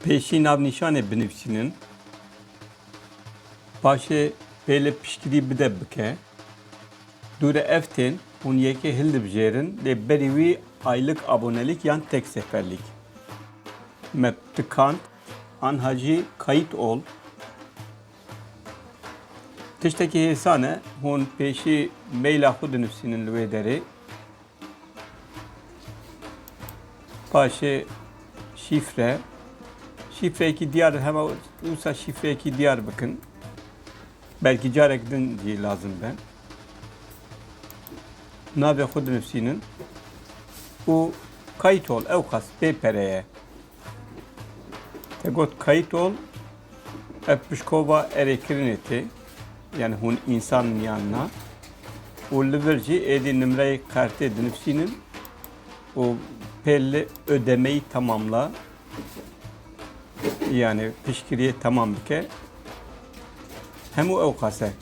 Peşin av nişane binivsinin. Paşe pele pişkiri bide bike. Dure eftin hun yeke hildi bjerin de berivi aylık abonelik yan tek seferlik. Mep tıkant an hacı kayıt ol. Tişteki hesane hun peşi meyla hudu nüfsinin lüvederi. Paşe şifre. Şifre ki diyar hemen usa şifre ki diyar bakın. Belki carekten diye lazım ben. Nave hudu nüfsinin. Bu kayıt ol evkas bepereye. Tegot kayıt ol. Epüşkova erekirin eti. Yani hun insanın yanına. O liverci edi numreyi kart edinipsinin. O pelle ödemeyi tamamla. Yani pişkiriye tamam bike. Hem o evkase.